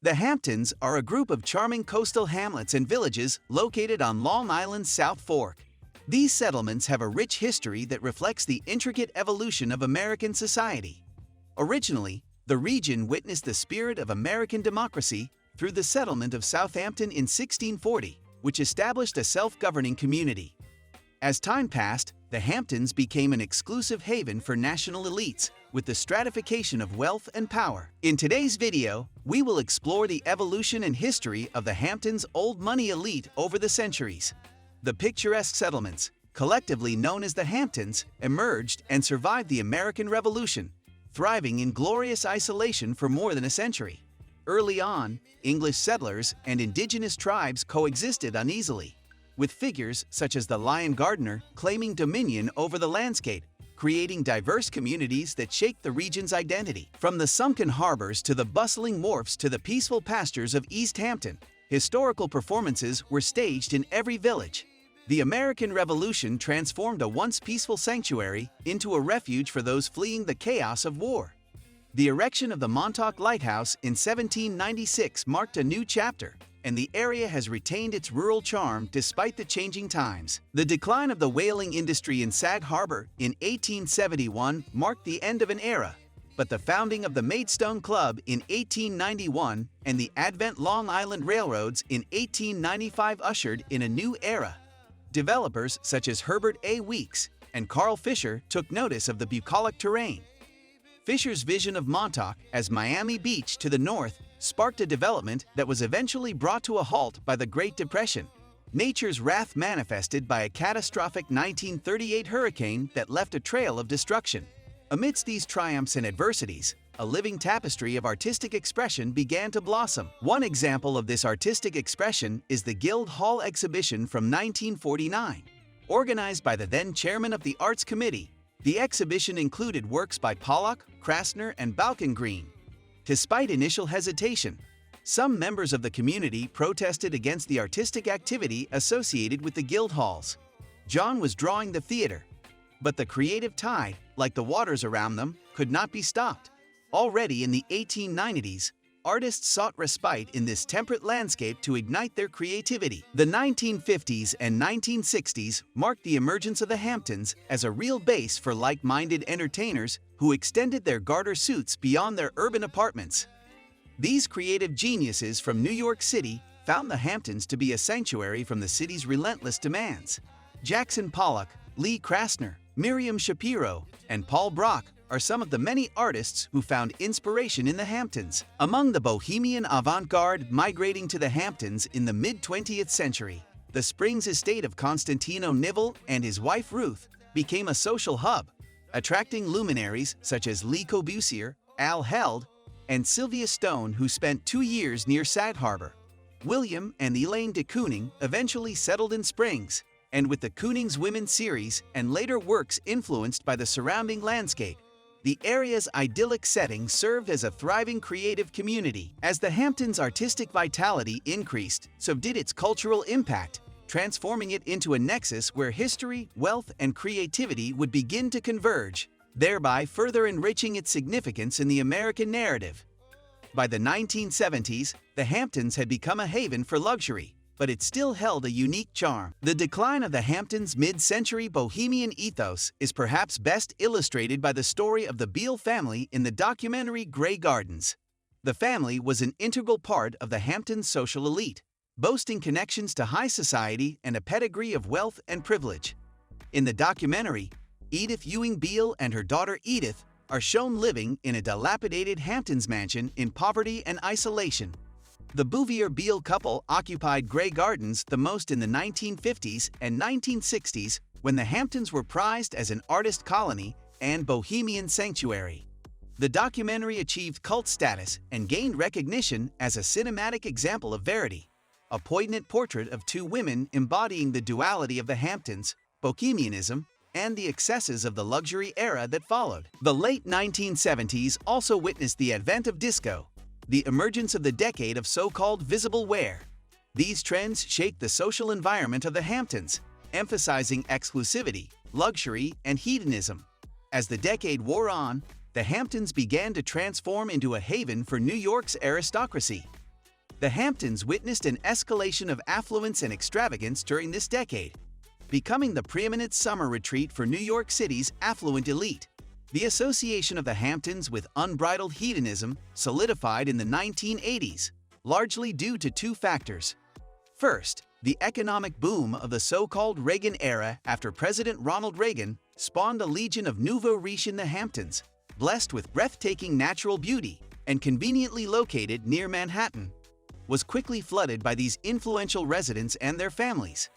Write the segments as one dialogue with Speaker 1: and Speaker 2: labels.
Speaker 1: The Hamptons are a group of charming coastal hamlets and villages located on Long Island's South Fork. These settlements have a rich history that reflects the intricate evolution of American society. Originally, the region witnessed the spirit of American democracy through the settlement of Southampton in 1640, which established a self-governing community. As time passed, the Hamptons became an exclusive haven for national elites, with the stratification of wealth and power. In today's video, we will explore the evolution and history of the Hamptons' old money elite over the centuries. The picturesque settlements, collectively known as the Hamptons, emerged and survived the American Revolution, thriving in glorious isolation for more than a century. Early on, English settlers and indigenous tribes coexisted uneasily, with figures such as the lion gardener claiming dominion over the landscape, creating diverse communities that shaped the region's identity. From the sunken harbors to the bustling wharfs to the peaceful pastures of East Hampton, historical performances were staged in every village. The American Revolution transformed a once peaceful sanctuary into a refuge for those fleeing the chaos of war. The erection of the Montauk Lighthouse in 1796 marked a new chapter, and the area has retained its rural charm despite the changing times. The decline of the whaling industry in Sag Harbor in 1871 marked the end of an era, but the founding of the Maidstone Club in 1891 and the Advent Long Island Railroads in 1895 ushered in a new era. Developers such as Herbert A. Weeks and Carl Fisher took notice of the bucolic terrain. Fisher's vision of Montauk as Miami Beach to the north sparked a development that was eventually brought to a halt by the Great Depression. Nature's wrath manifested by a catastrophic 1938 hurricane that left a trail of destruction. Amidst these triumphs and adversities, a living tapestry of artistic expression began to blossom. One example of this artistic expression is the Guildhall exhibition from 1949. Organized by the then chairman of the Arts Committee, the exhibition included works by Pollock, Krasner, and Balkengreen. Despite initial hesitation, some members of the community protested against the artistic activity associated with the Guildhalls. John was drawing the theater, but the creative tide, like the waters around them, could not be stopped. Already in the 1890s, artists sought respite in this temperate landscape to ignite their creativity. The 1950s and 1960s marked the emergence of the Hamptons as a real base for like-minded entertainers who extended their garter suits beyond their urban apartments. These creative geniuses from New York City found the Hamptons to be a sanctuary from the city's relentless demands. Jackson Pollock, Lee Krasner, Miriam Shapiro, and Paul Brock are some of the many artists who found inspiration in the Hamptons. Among the bohemian avant-garde migrating to the Hamptons in the mid-20th century, the Springs estate of Constantino Nivel and his wife Ruth became a social hub, attracting luminaries such as Lee Corbusier, Al Held, and Sylvia Stone, who spent 2 years near Sag Harbor. William and Elaine de Kooning eventually settled in Springs, and with the Kooning's Women series and later works influenced by the surrounding landscape, the area's idyllic setting served as a thriving creative community. As the Hamptons' artistic vitality increased, so did its cultural impact, transforming it into a nexus where history, wealth, and creativity would begin to converge, thereby further enriching its significance in the American narrative. By the 1970s, the Hamptons had become a haven for luxury, but it still held a unique charm. The decline of the Hamptons' mid-century bohemian ethos is perhaps best illustrated by the story of the Beale family in the documentary Grey Gardens. The family was an integral part of the Hamptons' social elite, boasting connections to high society and a pedigree of wealth and privilege. In the documentary, Edith Ewing Beale and her daughter Edith are shown living in a dilapidated Hamptons mansion in poverty and isolation. The Bouvier-Beale couple occupied Grey Gardens the most in the 1950s and 1960s, when the Hamptons were prized as an artist colony and bohemian sanctuary. The documentary achieved cult status and gained recognition as a cinematic example of verity, a poignant portrait of two women embodying the duality of the Hamptons, bohemianism, and the excesses of the luxury era that followed. The late 1970s also witnessed the advent of disco, the emergence of the decade of so-called visible wear. These trends shaped the social environment of the Hamptons, emphasizing exclusivity, luxury, and hedonism. As the decade wore on, the Hamptons began to transform into a haven for New York's aristocracy. The Hamptons witnessed an escalation of affluence and extravagance during this decade, becoming the preeminent summer retreat for New York City's affluent elite. The association of the Hamptons with unbridled hedonism solidified in the 1980s, largely due to two factors. First, the economic boom of the so-called Reagan Era after President Ronald Reagan spawned a legion of nouveau riche in the Hamptons, blessed with breathtaking natural beauty and conveniently located near Manhattan, was quickly flooded by these influential residents and their families.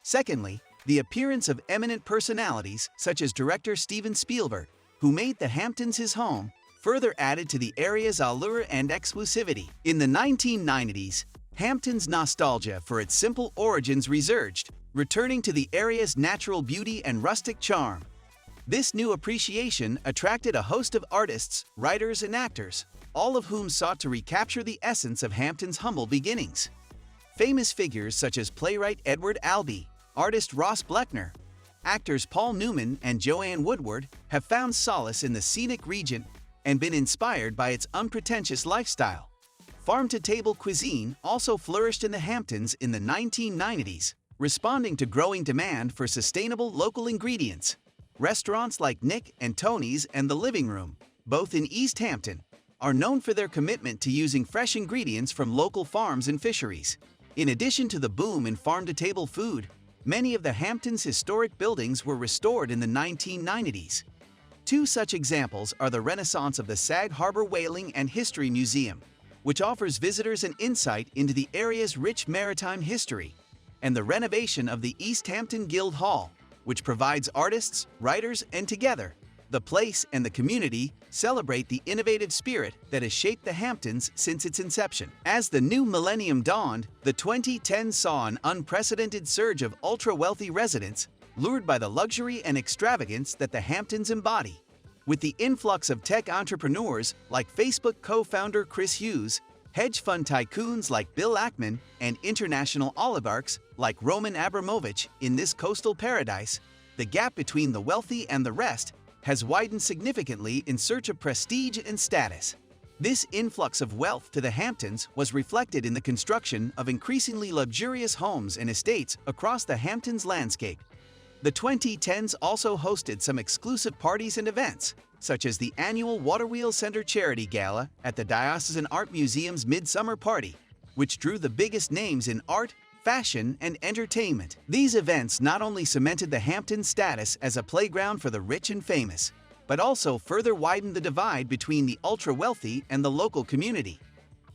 Speaker 1: Secondly, the appearance of eminent personalities such as director Steven Spielberg, who made the Hamptons his home, further added to the area's allure and exclusivity. In the 1990s, Hamptons' nostalgia for its simple origins resurged, returning to the area's natural beauty and rustic charm. This new appreciation attracted a host of artists, writers, and actors, all of whom sought to recapture the essence of Hampton's humble beginnings. Famous figures such as playwright Edward Albee, artist Ross Bleckner, actors Paul Newman and Joanne Woodward have found solace in the scenic region and been inspired by its unpretentious lifestyle. Farm-to-table cuisine also flourished in the Hamptons in the 1990s, responding to growing demand for sustainable local ingredients. Restaurants like Nick and Tony's and The Living Room, both in East Hampton, are known for their commitment to using fresh ingredients from local farms and fisheries. In addition to the boom in farm-to-table food, many of the Hamptons' historic buildings were restored in the 1990s. Two such examples are the renaissance of the Sag Harbor Whaling and History Museum, which offers visitors an insight into the area's rich maritime history, and the renovation of the East Hampton Guild Hall, which provides artists, writers, and together, the place and the community celebrate the innovative spirit that has shaped the Hamptons since its inception. As the new millennium dawned, the 2010s saw an unprecedented surge of ultra-wealthy residents lured by the luxury and extravagance that the Hamptons embody. With the influx of tech entrepreneurs like Facebook co-founder Chris Hughes, hedge fund tycoons like Bill Ackman, and international oligarchs like Roman Abramovich in this coastal paradise, the gap between the wealthy and the rest has widened significantly in search of prestige and status. This influx of wealth to the Hamptons was reflected in the construction of increasingly luxurious homes and estates across the Hamptons landscape. The 2010s also hosted some exclusive parties and events, such as the annual Waterwheel Center Charity Gala at the Diocesan Art Museum's Midsummer Party, which drew the biggest names in art, fashion, and entertainment. These events not only cemented the Hamptons' status as a playground for the rich and famous, but also further widened the divide between the ultra-wealthy and the local community.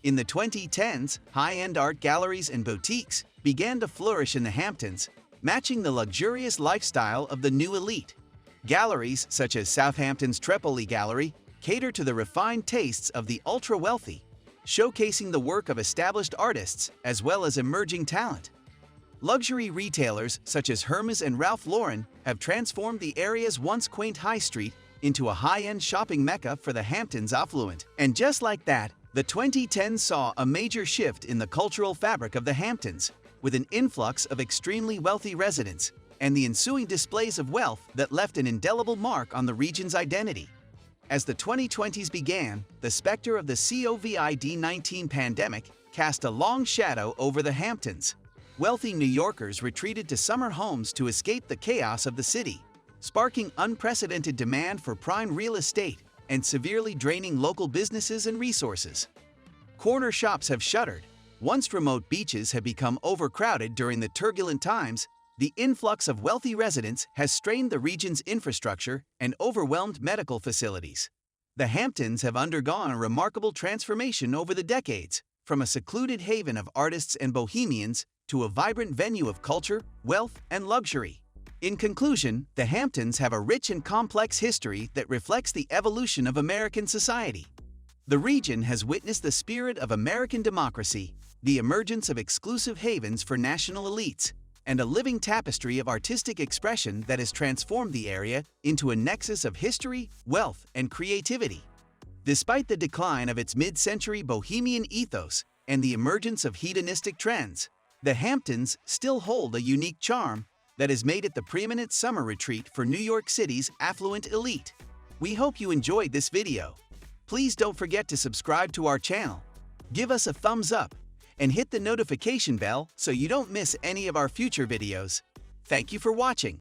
Speaker 1: In the 2010s, high-end art galleries and boutiques began to flourish in the Hamptons, matching the luxurious lifestyle of the new elite. Galleries such as Southampton's Tripoli Gallery cater to the refined tastes of the ultra-wealthy, showcasing the work of established artists as well as emerging talent. Luxury retailers such as Hermes and Ralph Lauren have transformed the area's once quaint high street into a high-end shopping mecca for the Hamptons' affluent. And just like that, the 2010s saw a major shift in the cultural fabric of the Hamptons, with an influx of extremely wealthy residents and the ensuing displays of wealth that left an indelible mark on the region's identity. As the 2020s began, the specter of the COVID-19 pandemic cast a long shadow over the Hamptons. Wealthy New Yorkers retreated to summer homes to escape the chaos of the city, sparking unprecedented demand for prime real estate and severely draining local businesses and resources. Corner shops have shuttered. Once remote beaches have become overcrowded during the turbulent times, the influx of wealthy residents has strained the region's infrastructure and overwhelmed medical facilities. The Hamptons have undergone a remarkable transformation over the decades, from a secluded haven of artists and bohemians to a vibrant venue of culture, wealth, and luxury. In conclusion, the Hamptons have a rich and complex history that reflects the evolution of American society. The region has witnessed the spirit of American democracy, the emergence of exclusive havens for national elites, and a living tapestry of artistic expression that has transformed the area into a nexus of history, wealth, and creativity. Despite the decline of its mid-century bohemian ethos and the emergence of hedonistic trends, the Hamptons still hold a unique charm that has made it the preeminent summer retreat for New York City's affluent elite. We hope you enjoyed this video. Please don't forget to subscribe to our channel, give us a thumbs up, and hit the notification bell so you don't miss any of our future videos. Thank you for watching.